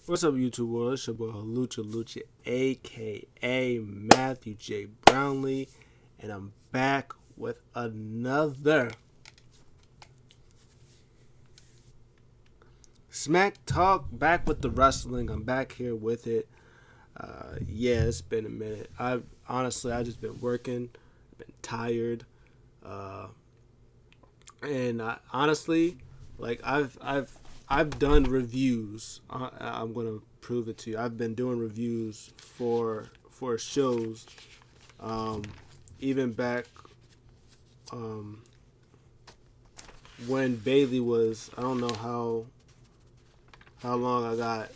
What's up, YouTube world? It's your boy Lucha, aka Matthew J. Brownlee, and I'm back with another Smack Talk. Back with the wrestling. I'm back here with it. Yeah, it's been a minute. I just been working, been tired, uh, and honestly, like I've done reviews. I'm gonna prove it to you. I've been doing reviews for shows, um, even back um, when Bailey was. I don't know how long I got.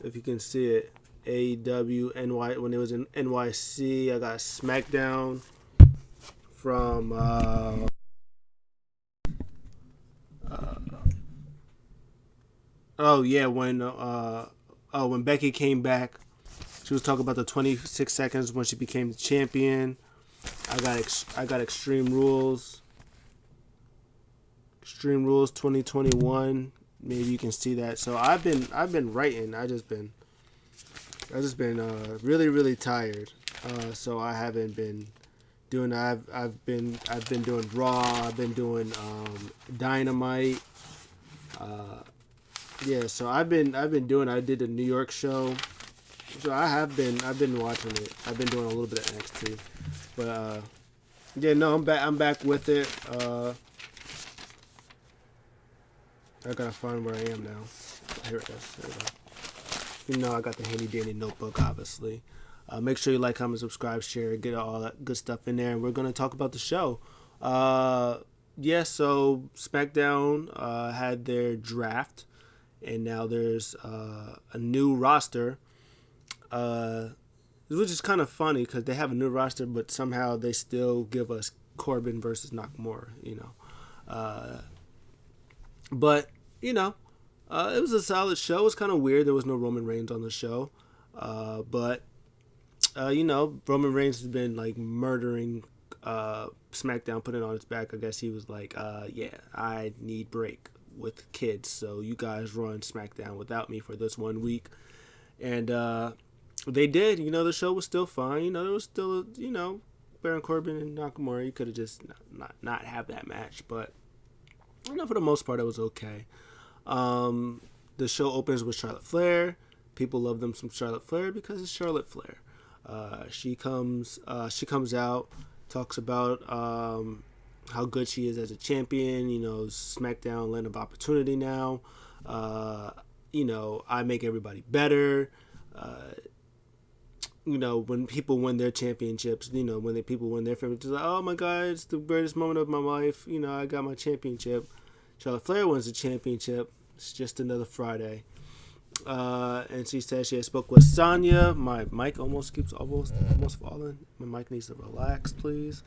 If you can see it, AEW NY when it was in NYC. I got SmackDown from. Oh yeah, when Becky came back, she was talking about the 26 seconds when she became the champion. I got Extreme Rules 2021. Maybe you can see that. So I've been writing. I just been really tired. So I haven't been doing. I've been doing Raw. I've been doing Dynamite. Yeah, so I've been doing. I did the New York show, so I've been watching it. I've been doing a little bit of NXT, but yeah, no, I'm back with it. I gotta find where I am now. Here it is. There we go. You know, I got the handy dandy notebook, obviously. Make sure you like, comment, subscribe, share, get all that good stuff in there, and we're gonna talk about the show. Yeah, so SmackDown had their draft, and now there's a new roster, which is kind of funny because they have a new roster, but somehow they still give us Corbin versus Nakamura, you know. But you know, it was a solid show. It was kind of weird. There was no Roman Reigns on the show, but you know, Roman Reigns has been like murdering SmackDown, putting it on his back. I guess he was like, yeah, I need break with kids, so you guys run SmackDown without me for this 1 week. And they did. You know, the show was still fine. You know, there was still, you know, Baron Corbin and Nakamura. You could have just not have that match, but you know, for the most part, it was okay. The show opens with Charlotte Flair. People love them some Charlotte Flair because it's Charlotte Flair. She comes out, talks about how good she is as a champion. You know, SmackDown land of opportunity now. You know, I make everybody better. You know, when people win their championships, you know, when people win their favorites, it's like, oh my God, it's the greatest moment of my life. You know, I got my championship. Charlotte Flair wins the championship. It's just another Friday. And she said she had spoke with Sonya. My mic almost falling. My mic needs to relax, please.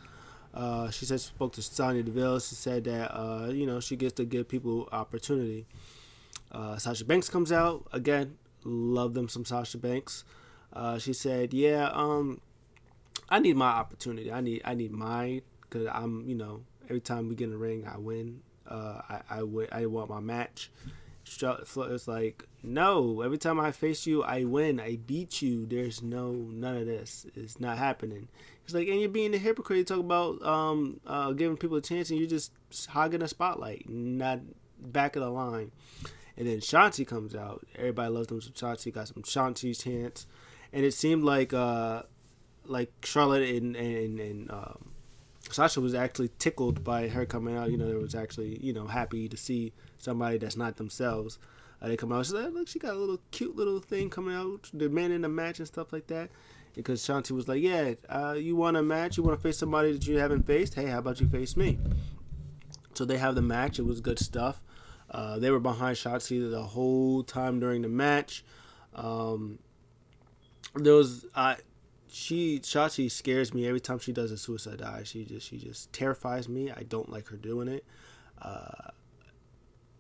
She said she spoke to Sonya Deville. She said that you know, she gets to give people opportunity. Sasha Banks comes out again. Love them some Sasha Banks. She said, yeah, I need my opportunity. I need mine because I'm, you know, every time we get in the ring, I win. I want my match. It's like, no, every time I face you, I win. I beat you. There's none of this. It's not happening. It's like, and you're being a hypocrite. You talk about giving people a chance, and you're just hogging a spotlight, not back of the line. And then Shotzi comes out. Everybody loves them some Shotzi. Got some Shotzi chants, and it seemed like Charlotte and Sasha was actually tickled by her coming out. You know, they was actually, you know, happy to see somebody that's not themselves. They come out. She's like, look, she got a little cute little thing coming out, demanding a match and stuff like that. Because Shanti was like, yeah, you want a match? You want to face somebody that you haven't faced? Hey, how about you face me? So they have the match. It was good stuff. They were behind Shotzi the whole time during the match. There was Shotzi scares me every time she does a suicide dive. She just terrifies me. I don't like her doing it.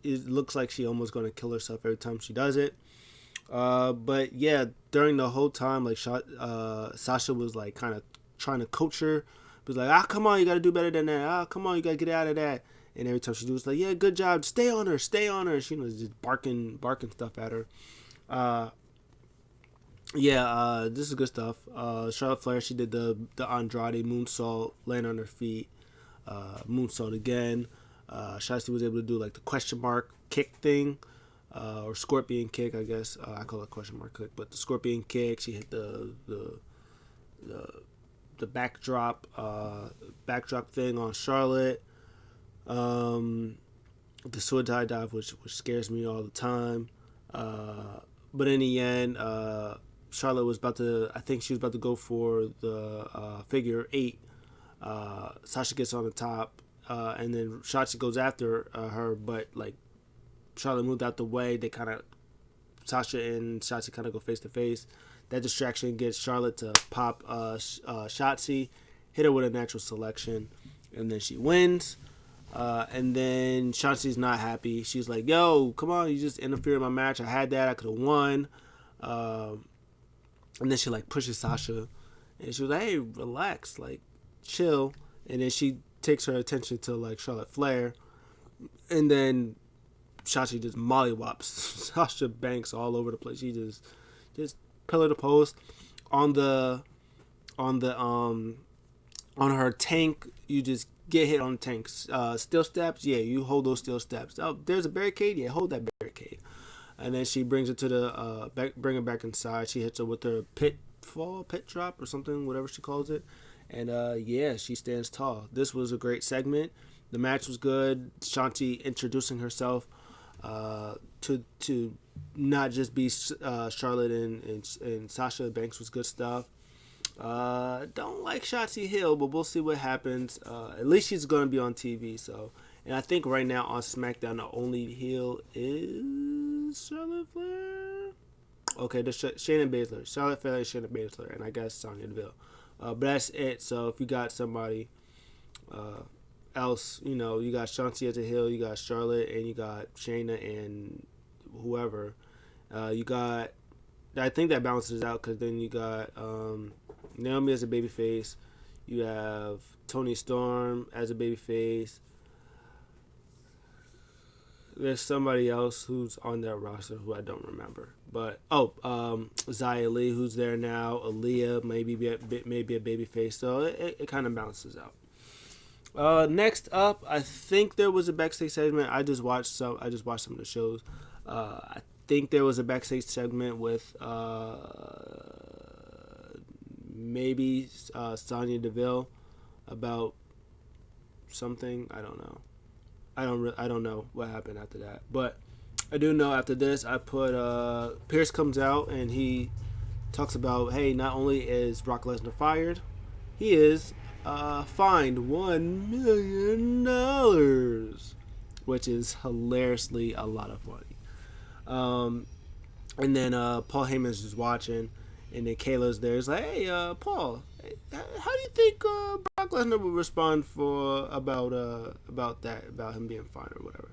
It looks like she almost going to kill herself every time she does it. But yeah, during the whole time, like Sasha was like kind of trying to coach her. But like, come on, you got to do better than that. Come on, you got to get out of that. And every time she do, it's like, yeah, good job. Stay on her. She was just barking stuff at her. Uh, yeah, this is good stuff. Charlotte Flair, she did the Andrade moonsault, land on her feet, moonsault again. Shotzi was able to do like the question mark kick thing, or scorpion kick, I guess. I call it question mark kick, but the scorpion kick. She hit the, the backdrop thing on Charlotte. Um, the sword tie dive, which scares me all the time. But in the end, Charlotte was about to. I think she was about to go for the figure eight. Sasha gets on the top, and then Shotzi goes after her, but like Charlotte moved out the way. They kind of Sasha and Shotzi kind of go face to face. That distraction gets Charlotte to pop Shotzi, hit her with a natural selection, and then she wins. And then Shotzi's not happy. She's like, "Yo, come on! You just interfered in my match. I had that. I could have won." And then she like pushes Sasha, and she was like, "Hey, relax, like, chill." And then she takes her attention to like Charlotte Flair, and then Shotzi just mollywops Sasha Banks all over the place. She just pillar to post on the on her tank. You just get hit on the tank. Steel steps, yeah, you hold those steel steps. Oh, there's a barricade, yeah, hold that barricade. And then she brings it to the bring it back inside. She hits her with her pit drop or something, whatever she calls it. And yeah, she stands tall. This was a great segment. The match was good. Shanti introducing herself to not just be Charlotte and Sasha Banks was good stuff. Don't like Shotzi Hill, but we'll see what happens. At least she's going to be on TV. So, and I think right now on SmackDown the only heel is Charlotte Flair. Okay, there's Shayna Baszler, Charlotte Flair, Shayna Baszler, and I guess Sonya Deville. But that's it. So if you got somebody else, you got Shanti as a heel, you got Charlotte, and you got Shayna and whoever. You got. I think that balances out because then you got Naomi as a babyface. You have Toni Storm as a babyface. There's somebody else who's on that roster who I don't remember. But Xia Li, who's there now. Aaliyah maybe a babyface. So it kind of balances out. Next up, I think there was a backstage segment. I just watched some of the shows. I think there was a backstage segment with maybe Sonya Deville about something. I don't know. I don't know what happened after that. But I do know after this, I put Pierce comes out and he talks about, hey, not only is Brock Lesnar fired, he is fined $1 million, which is hilariously a lot of money. And then Paul Heyman's just watching, and then Kayla's there. It's like, hey, Paul, how do you think Brock Lesnar would respond about him being fined or whatever?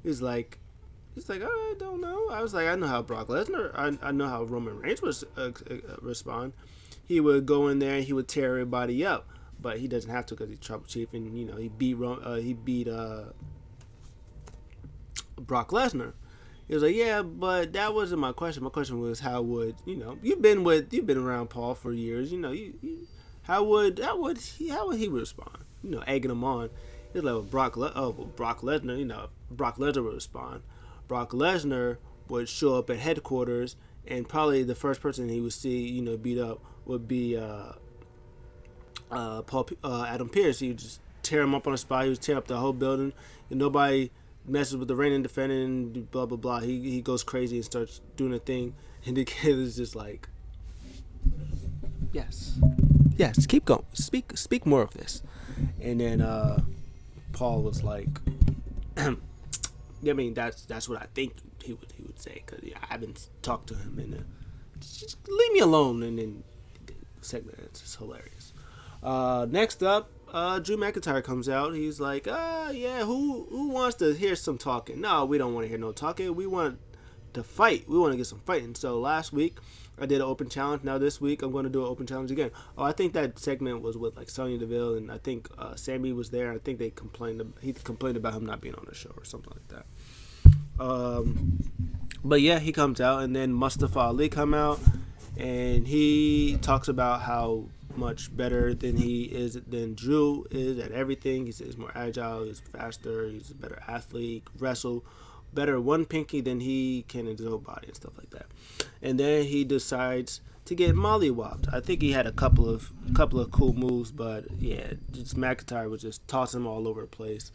He's like, I don't know. I was like, I know how Brock Lesnar, I know how Roman Reigns would respond. He would go in there and he would tear everybody up, but he doesn't have to because he's Tribal Chief, and he beat Brock Lesnar. He was like, yeah, but that wasn't my question. My question was, how would you've been around Paul for years. How would he respond? Egging him on. He's like, well, Brock Lesnar. Brock Lesnar would respond. Brock Lesnar would show up at headquarters, and probably the first person he would see, beat up would be Adam Pearce. He would just tear him up on the spot. He would tear up the whole building, and nobody messes with the reigning defending, blah blah blah. He goes crazy and starts doing a thing, and the kid is just like, yes, keep going, speak more of this. And then Paul was like, I mean, that's what I think he would say, because I haven't talked to him, and just leave me alone. And then the segment, it's hilarious. Next up, Drew McIntyre comes out. He's like, yeah, who wants to hear some talking? No, we don't want to hear no talking. We want to fight. We want to get some fighting. So last week, I did an open challenge. Now this week, I'm going to do an open challenge again. Oh, I think that segment was with like Sonya Deville, and I think Sammy was there. I think he complained about him not being on the show or something like that. But yeah, he comes out, and then Mustafa Ali come out, and he talks about how much better than Drew is at everything. He says he's more agile, he's faster, he's a better athlete, wrestle better one pinky than he can in his whole body and stuff like that. And then he decides to get mollywopped. I think he had a couple of cool moves, but yeah, just McIntyre was just tossing him all over the place.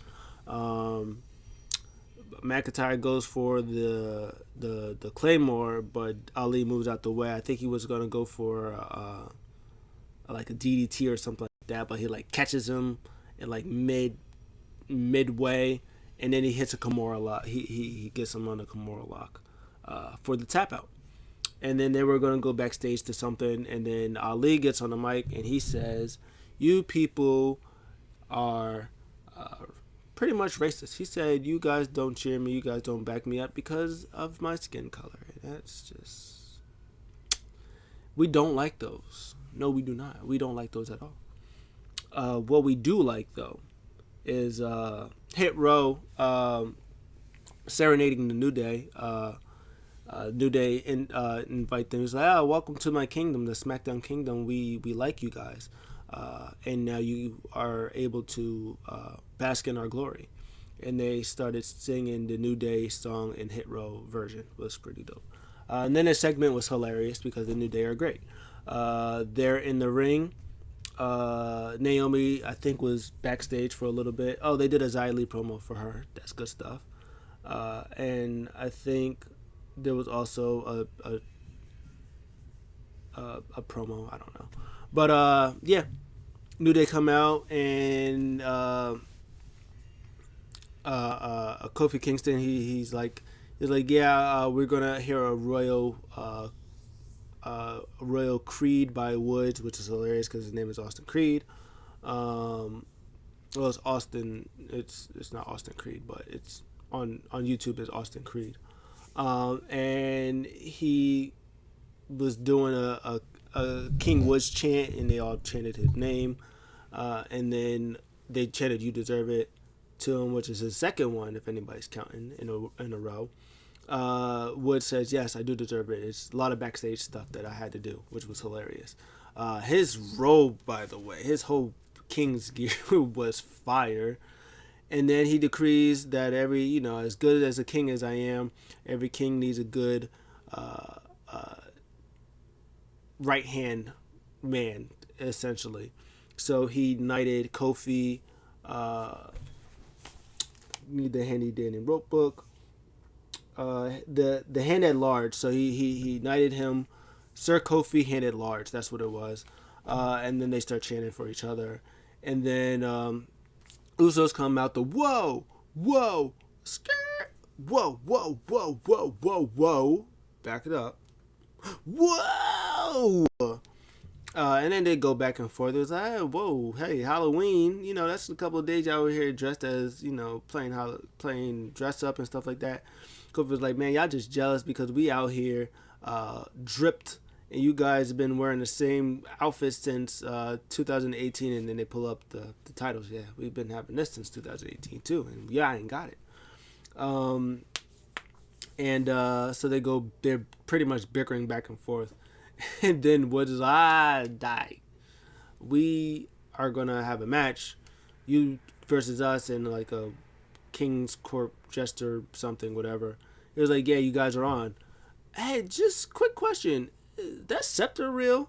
Um, McIntyre goes for the Claymore, but Ali moves out the way. I think he was gonna go for like a DDT or something like that, but he like catches him in like midway, and then he hits a Kimura lock. He gets him on a Kimura lock for the tap out. And then they were gonna go backstage to something, and then Ali gets on the mic and he says, "You people are uh, pretty much racist." He said, "You guys don't cheer me, you guys don't back me up because of my skin color." That's just, we don't like those. No, we do not. We don't like those at all. What we do like though is Hit Row serenading the New Day. New Day invite them. He's like, "Oh, welcome to my kingdom, the SmackDown Kingdom. We like you guys, and now you are able to bask in our glory." And they started singing the New Day song in Hit Row version. It was pretty dope. And then the segment was hilarious because the New Day are great. They're in the ring. Naomi, I think, was backstage for a little bit. Oh, they did a Xia Li promo for her. That's good stuff. And I think there was also a promo. I don't know, but yeah, New Day come out, and Kofi Kingston. He's like, yeah, we're gonna hear a royal creed by Woods, which is hilarious because his name is Austin Creed. Um, well, it's Austin. It's not Austin Creed, but it's on YouTube. It's Austin Creed. And he was doing a King Woods chant, and they all chanted his name, and then they chanted "You deserve it" to him, which is his second one, if anybody's counting in a row. Wood says, "Yes, I do deserve it." It's a lot of backstage stuff that I had to do, which was hilarious. His robe, by the way, his whole King's gear was fire. And then he decrees that as good as a king as I am, every king needs a good uh, uh, right hand man, essentially. So he knighted Kofi, uh, need the handy dandy rope book, the hand at large. So he knighted him, SIr Kofi hand at large. That's what it was. And then they start chanting for each other, and then Usos come out the whoa, skirt, whoa. Back it up. Whoa! And then they go back and forth. It was like, whoa, hey, Halloween. That's a couple of days y'all were here dressed as, playing dress up and stuff like that. Kofi was like, man, y'all just jealous because we out here dripped, and you guys have been wearing the same outfit since 2018. And then they pull up the titles. Yeah, we've been having this since 2018 too, and yeah, I ain't got it. And so they're pretty much bickering back and forth. And then Woods is like, die. We are gonna have a match, you versus us, in like a King's Court Jester something, whatever. It was like, yeah, you guys are on. Hey, just quick question: is that scepter real?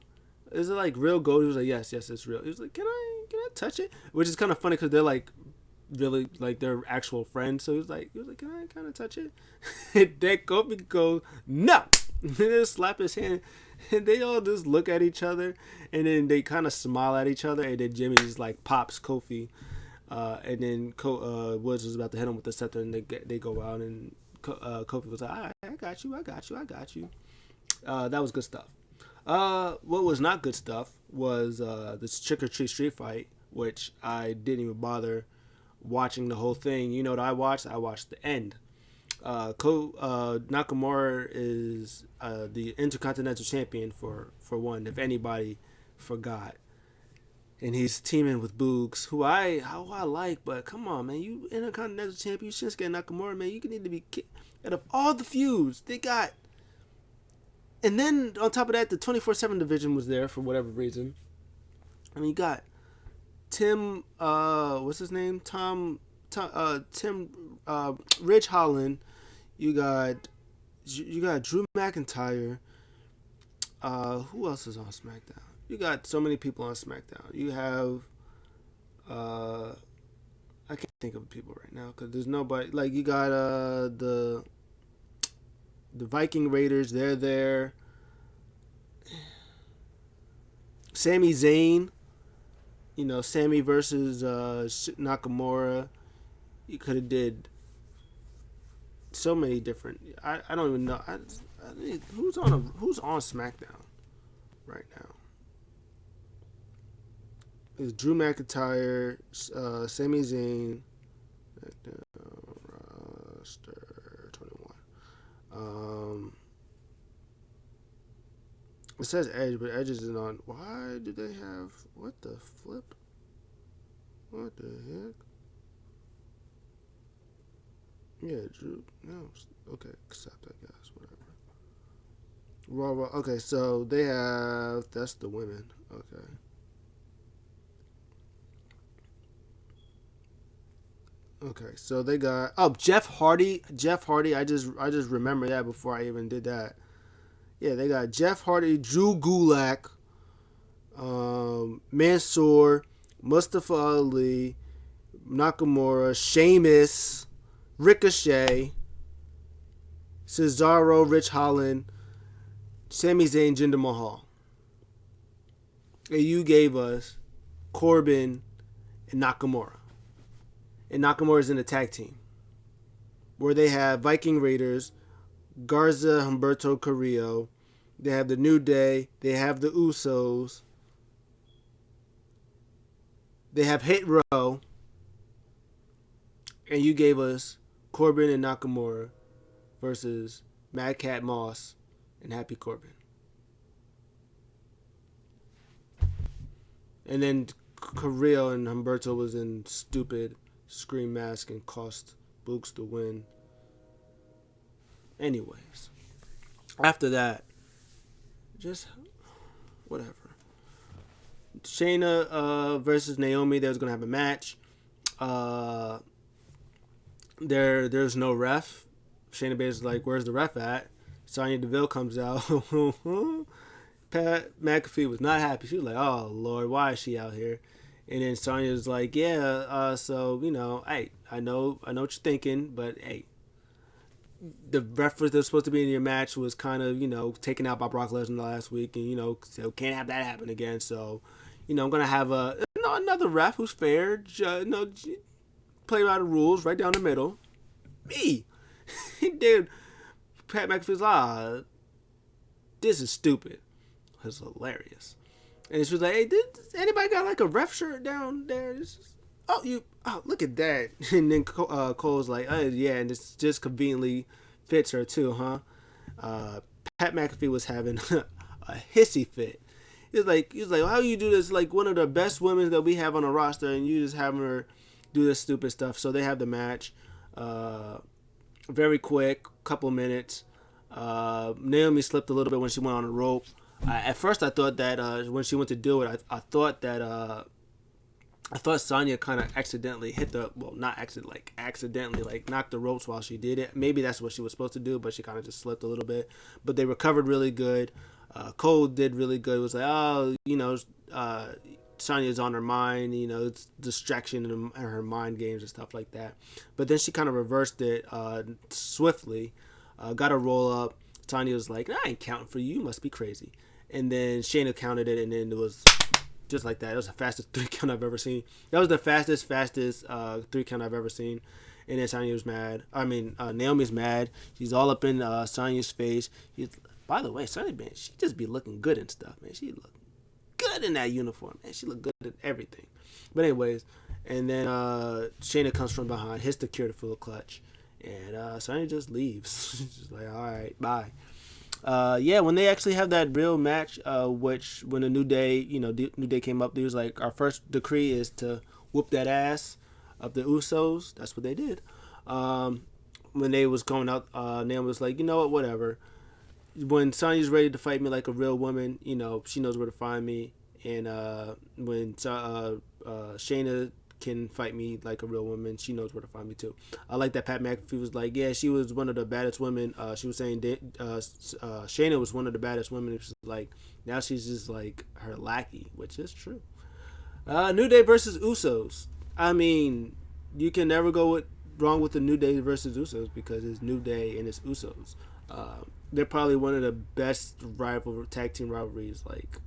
Is it like real gold? He was like, yes, it's real. He was like, can I touch it? Which is kind of funny because they're like really like they're actual friends. So he was like, can I kind of touch it? And then Kofi goes, no. And then they slap his hand, and they all just look at each other, and then they kind of smile at each other, and then Jimmy just like pops Kofi, and then Woods was about to hit him with the scepter, and they go out, and Kofi was like, all right, I got you. That was good stuff. What was not good stuff was this Trick or Treat street fight, which I didn't even bother watching the whole thing. You know what I watched? I watched the end. Nakamura is the Intercontinental Champion for one, if anybody forgot. And he's teaming with Boogs, who I like, but come on, man, you Intercontinental Champion, you Shinsuke Nakamura, man, you need to be. Out of all the feuds, they got. And then on top of that, the 24/7 division was there for whatever reason. I mean, you got Tim, what's his name? Tim, Ridge Holland. You got Drew McIntyre. Who else is on SmackDown? You got so many people on SmackDown. You have, I can't think of people right now because there's nobody. Like you got the Viking Raiders. They're there. Sami Zayn. Sammy versus Nakamura. You could have did so many different. I don't even know. Who's on SmackDown right now? It's Drew McIntyre, Sami Zayn, roster 21. It says Edge, but Edge isn't on. Why do they have what the flip? What the heck? Yeah, Drew. No, okay, accept. I guess whatever. Raw. Okay, so they have. That's the women. Okay. Okay, so they got Jeff Hardy. Jeff Hardy. I just remember that before I even did that. Yeah, they got Jeff Hardy, Drew Gulak, Mansoor, Mustafa Ali, Nakamura, Sheamus, Ricochet, Cesaro, Rich Holland, Sami Zayn, Jinder Mahal. And you gave us Corbin and Nakamura. And Nakamura's in the tag team. Where they have Viking Raiders, Garza, Humberto Carrillo. They have the New Day. They have the Usos. They have Hit Row. And you gave us Corbin and Nakamura versus Madcap Moss and Happy Corbin. And then Carrillo and Humberto was in stupid Scream Mask and cost Books the win. Anyways, after that, just whatever. Shayna versus Naomi. They was gonna have a match. There's no ref. Shayna Baszler's like, "Where's the ref at?" Sonya Deville comes out. Pat McAfee was not happy. She was like, "Oh Lord, why is she out here?" And then Sonya's like, "Yeah, so hey, I know what you're thinking, but hey, the reference that's supposed to be in your match was kind of, taken out by Brock Lesnar last week, and so can't have that happen again. So, I'm gonna have another ref who's fair, play by the rules, right down the middle. Me, dude. Pat McAfee's this is stupid. It's hilarious. And she was like, "Hey, does anybody got like a ref shirt down there?" Look at that. And then Cole's like, "Oh yeah, and this just conveniently fits her too, huh?" Pat McAfee was having a hissy fit. He was like, "How you do this? Like one of the best women that we have on the roster, and you just having her do this stupid stuff." So they have the match, very quick, couple minutes. Naomi slipped a little bit when she went on the rope. At first, I thought that when she went to do it, I thought Sonya kind of accidentally accidentally knocked the ropes while she did it. Maybe that's what she was supposed to do, but she kind of just slipped a little bit. But they recovered really good. Cole did really good. It was like, Sonya's on her mind, it's distraction in her mind games and stuff like that. But then she kind of reversed it swiftly, got a roll up. Sonya was like, "I ain't counting for you. You must be crazy." And then Shayna counted it, and then it was just like that. It was the fastest 3 count I've ever seen. That was the fastest 3 count I've ever seen. And then Sonya was mad. Naomi's mad. She's all up in Sonya's face. By the way, Sonya, man, she just be looking good and stuff, man. She look good in that uniform, man. She look good at everything. But anyways, and then Shayna comes from behind, hits the cure to full clutch, and Sonya just leaves. She's like, "All right, bye." When they actually have that real match, which when the New Day, New Day came up, they was like, "Our first decree is to whoop that ass of the Usos." That's what they did. when they was going out, Naomi was like, you know what, whatever. When Sonya's ready to fight me like a real woman, she knows where to find me. And when Shayna can fight me like a real woman, she knows where to find me too. I like that Pat McAfee was like, yeah, she was one of the baddest women. She was saying Shayna was one of the baddest women. She's like, now she's just like her lackey, which is true. New Day versus Usos. I mean, you can never wrong with the New Day versus Usos because it's New Day and it's Usos. They're probably one of the best tag team rivalries like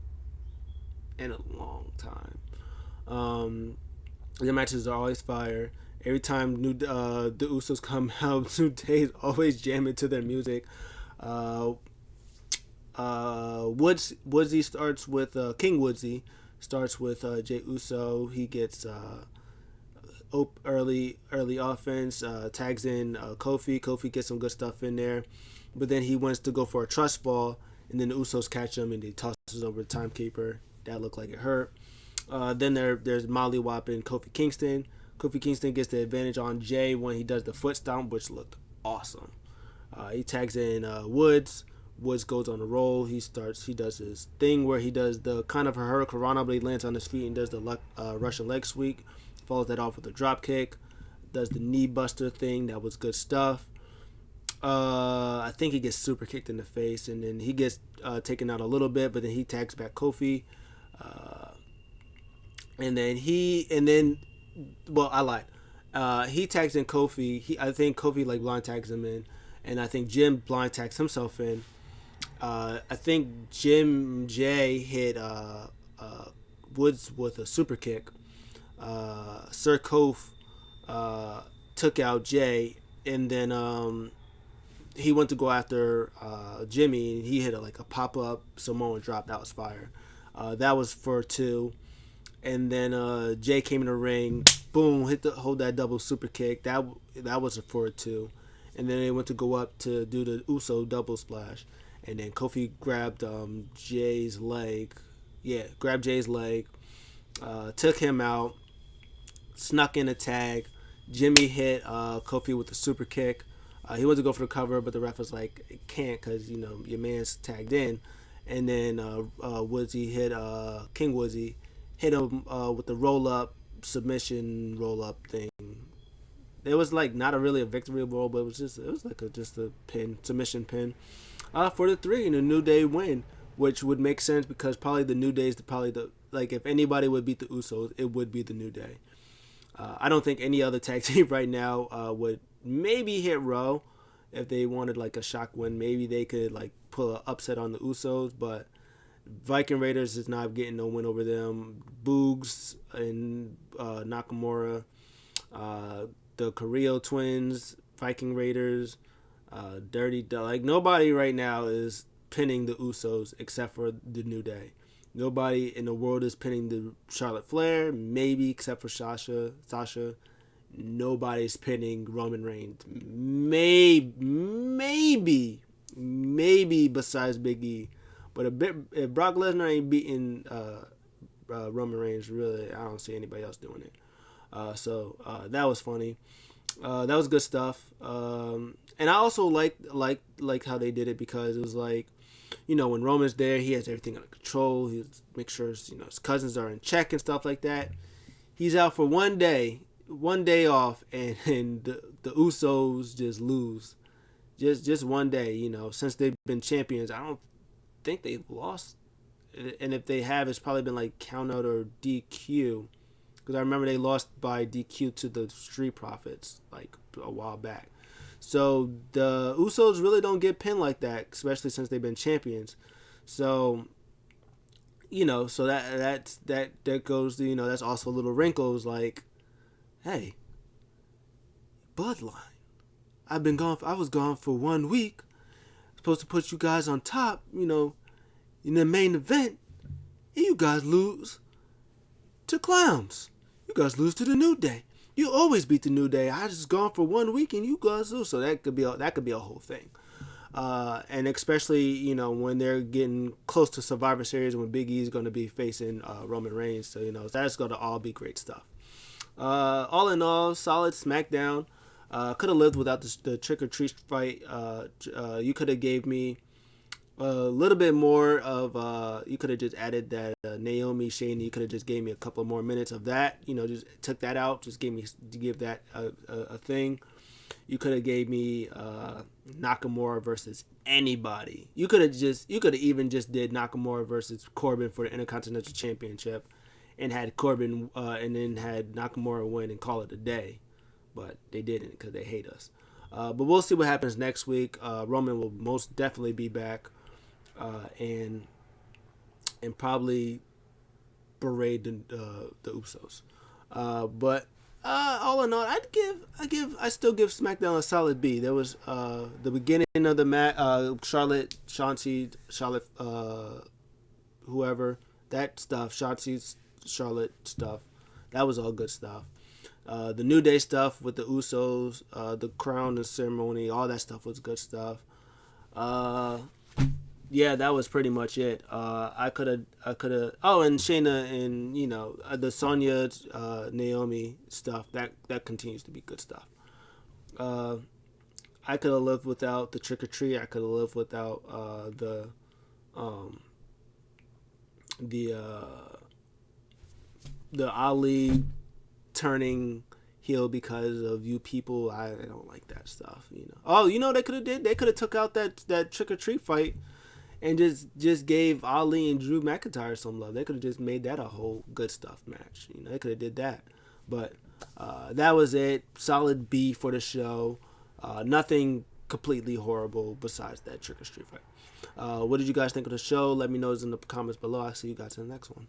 in a long time. Their matches are always fire. Every time the Usos come out, New Day always jam into their music. Woodsy starts with King Woodsy starts with Jey Uso. He gets early offense, tags in Kofi. Kofi gets some good stuff in there, but then he wants to go for a trust fall, and then the Usos catch him and he tosses over the timekeeper. That looked like it hurt. Then there's Molly whopping Kofi Kingston. Kofi Kingston gets the advantage on Jay when he does the foot stomp, which looked awesome. He tags in Woods. Woods goes on a roll. He does his thing where he does the kind of a hurricanrana, but he lands on his feet and does the Russian leg sweep. Follows that off with a drop kick. Does the knee buster thing. That was good stuff. I think he gets super kicked in the face, and then he gets taken out a little bit, but then he tags back Kofi. I lied. He tags in Kofi. I think Kofi like blind tags him in, and I think Jim blind tags himself in. I think Jay hit Woods with a super kick. SIr Kofi took out Jay, and then he went to go after Jimmy, and he hit a pop-up Samoan drop. That was fire. That was for 2. And then Jay came in the ring, boom, hold that double super kick. That was a 4-2. And then they went to go up to do the Uso double splash. And then Kofi grabbed Jay's leg. Yeah, grabbed Jay's leg. Took him out. Snuck in a tag. Jimmy hit Kofi with a super kick. He went to go for the cover, but the ref was like, it can't because, your man's tagged in. And then Woodsy hit King Woodsy. Hit him with the roll-up, submission roll-up thing. It was like not a victory roll, but it was like just a pin, submission pin. For the 3 and a New Day win, which would make sense because probably the New Day is if anybody would beat the Usos, it would be the New Day. I don't think any other tag team right now would maybe hit Raw if they wanted like a shock win. Maybe they could like pull an upset on the Usos, but Viking Raiders is not getting no win over them. Boogs and Nakamura, the Carrillo twins, Viking Raiders, Dirty like nobody right now is pinning the Usos except for the New Day. Nobody in the world is pinning the Charlotte Flair, maybe except for Sasha. Nobody's pinning Roman Reigns. Maybe besides Big E. But if Brock Lesnar ain't beating Roman Reigns, really, I don't see anybody else doing it. So that was funny. That was good stuff. And I also like how they did it because it was like, when Roman's there, he has everything under control. He makes sure his cousins are in check and stuff like that. He's out for one day off, and the Usos just lose. Just one day, since they've been champions. I don't think they've lost, and if they have, it's probably been like count out or DQ, because I remember they lost by DQ to the Street Profits like a while back. So the Usos really don't get pinned like that, especially since they've been champions. So so that goes to, that's also little wrinkles like, hey, Bloodline, I was gone for 1 week, supposed to put you guys on top, in the main event, and you guys lose to clowns. You guys lose to the New Day. You always beat the New Day. I just gone for 1 week and you guys lose. So that could be a whole thing. And especially, when they're getting close to Survivor Series, when Big E is going to be facing Roman Reigns. So, that's going to all be great stuff. All in all, solid SmackDown. Could have lived without the trick or treat fight. You could have gave me a little bit more of. You could have just added that Naomi Shane. You could have just gave me a couple more minutes of that. Just took that out. Just give that a thing. You could have gave me Nakamura versus anybody. You could have even just did Nakamura versus Corbin for the Intercontinental Championship, and had Corbin and then had Nakamura win and call it a day. But they didn't because they hate us. But we'll see what happens next week. Roman will most definitely be back, and probably berate the Usos. But all in all, I still give SmackDown a solid B. There was the beginning of the match, Charlotte, Shotzi, Charlotte, whoever, that stuff, Shotzi's Charlotte stuff, that was all good stuff. The New Day stuff with the Usos, the crown and ceremony, all that stuff was good stuff. Yeah, that was pretty much it. I could have. Oh, and Shayna and the Sonya, Naomi stuff. That continues to be good stuff. I could have lived without the trick or treat. I could have lived without the Ali turning heel because of you people. I don't like that stuff. Oh, they could have did. They could have took out that trick or treat fight and just gave Ali and Drew McIntyre some love. They could have just made that a whole good stuff match. They could have did that. But that was it. Solid B for the show. Nothing completely horrible besides that trick or treat fight. What did you guys think of the show? Let me know in the comments below. I'll see you guys in the next one.